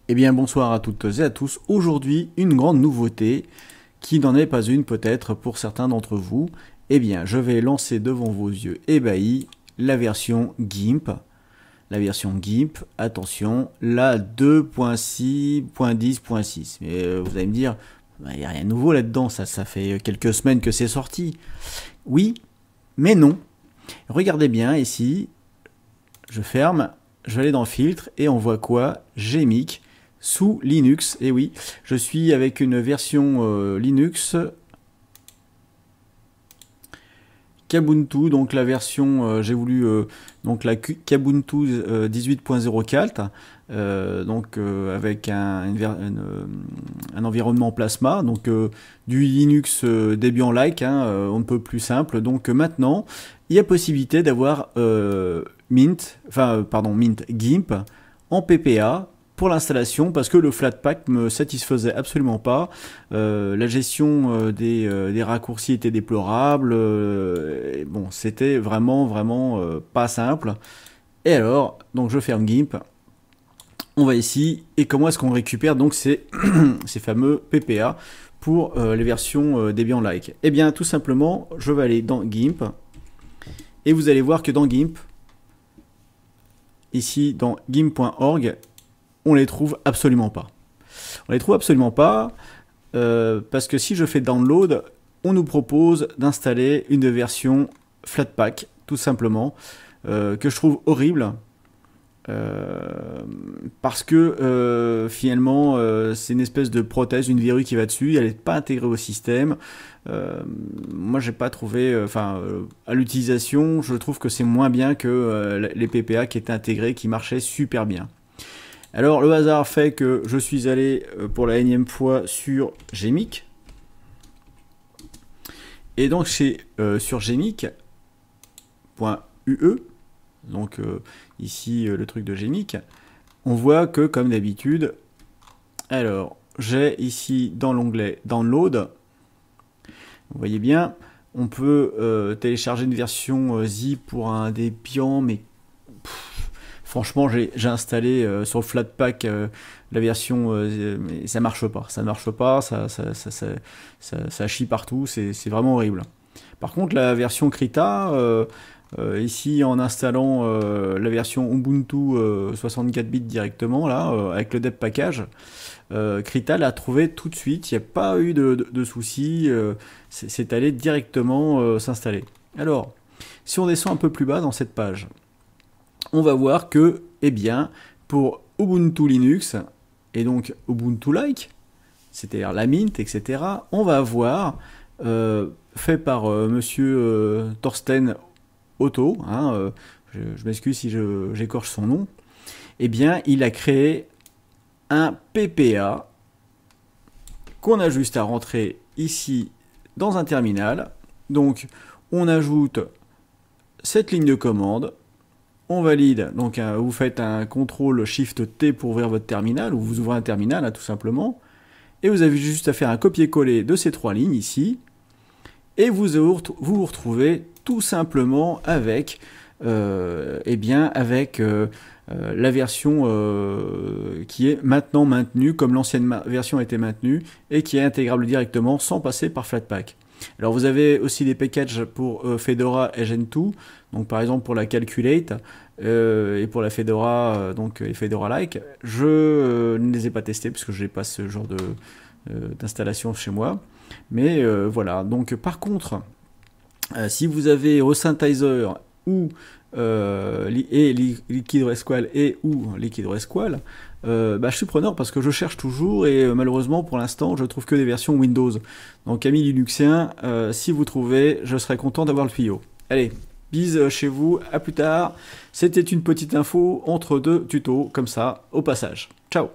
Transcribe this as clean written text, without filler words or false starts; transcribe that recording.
Eh bien bonsoir à toutes et à tous. Aujourd'hui, une grande nouveauté, qui n'en est pas une peut-être pour certains d'entre vous. Eh bien, je vais lancer devant vos yeux ébahis la version GIMP. La version GIMP, attention, la 2.6.10.6. Mais vous allez me dire, il n'y a rien de nouveau là-dedans, ça fait quelques semaines que c'est sorti. Oui, mais non. Regardez bien ici, je ferme, je vais aller dans Filtre et on voit quoi? Gmic sous Linux. Et oui, je suis avec une version Linux Kubuntu, donc la version, j'ai voulu donc la Kubuntu 18.0 Calt, avec un environnement Plasma, donc du Linux Debian-like, on ne peut plus simple. Donc maintenant, il y a possibilité d'avoir Mint GIMP en PPA pour l'installation parce que le Flatpak me satisfaisait absolument pas. La gestion des raccourcis était déplorable. Bon, c'était vraiment pas simple. Et alors, donc je ferme GIMP. On va ici, et comment est-ce qu'on récupère donc ces fameux PPA pour les versions Debian-like? Eh bien, tout simplement, je vais aller dans GIMP, et vous allez voir que dans GIMP, ici dans gimp.org, on les trouve absolument pas. On les trouve absolument pas parce que si je fais download, on nous propose d'installer une version Flatpak, tout simplement, que je trouve horrible. Parce que finalement c'est une espèce de prothèse, une verrue qui va dessus, elle n'est pas intégrée au système. Moi j'ai pas trouvé, à l'utilisation, je trouve que c'est moins bien que les PPA qui étaient intégrés, qui marchaient super bien. Alors le hasard fait que je suis allé pour la énième fois sur Gmic. Et donc sur gmic.ue, donc ici le truc de Gmic, on voit que comme d'habitude, alors j'ai ici dans l'onglet Download, vous voyez bien, on peut télécharger une version zip pour un Debian, mais franchement, j'ai installé sur le Flatpak la version, mais ça marche pas, ça chie partout, c'est vraiment horrible. Par contre, la version Krita, ici en installant la version Ubuntu 64 bits directement, là, avec le dep package, Krita l'a trouvé tout de suite, il n'y a pas eu de soucis, c'est allé directement s'installer. Alors, si on descend un peu plus bas dans cette page, on va voir que, eh bien, pour Ubuntu Linux, et donc Ubuntu-like, c'est-à-dire la Mint, etc., on va avoir, fait par monsieur Thorsten Otto, je m'excuse si j'écorche son nom, eh bien, il a créé un PPA qu'on a juste à rentrer ici dans un terminal. Donc, on ajoute cette ligne de commande, on valide, donc vous faites un CTRL SHIFT T pour ouvrir votre terminal, ou vous ouvrez un terminal, tout simplement, et vous avez juste à faire un copier-coller de ces trois lignes ici, et vous vous retrouvez tout simplement avec, la version qui est maintenant maintenue, comme l'ancienne version a été maintenue, et qui est intégrable directement sans passer par Flatpak. Alors vous avez aussi des packages pour Fedora et Gentoo, donc par exemple pour la Calculate et pour la Fedora, donc les Fedora-like. Je ne les ai pas testés parce que je n'ai pas ce genre d'installation chez moi. Mais voilà, donc par contre, si vous avez Resynthesizer ou LiquidResqual et ou LiquidResqual, je suis preneur parce que je cherche toujours et malheureusement pour l'instant je trouve que des versions Windows. Donc amis Linuxiens, si vous trouvez, je serai content d'avoir le tuyau. Allez, bise chez vous, à plus tard. C'était une petite info entre deux tutos comme ça au passage. Ciao.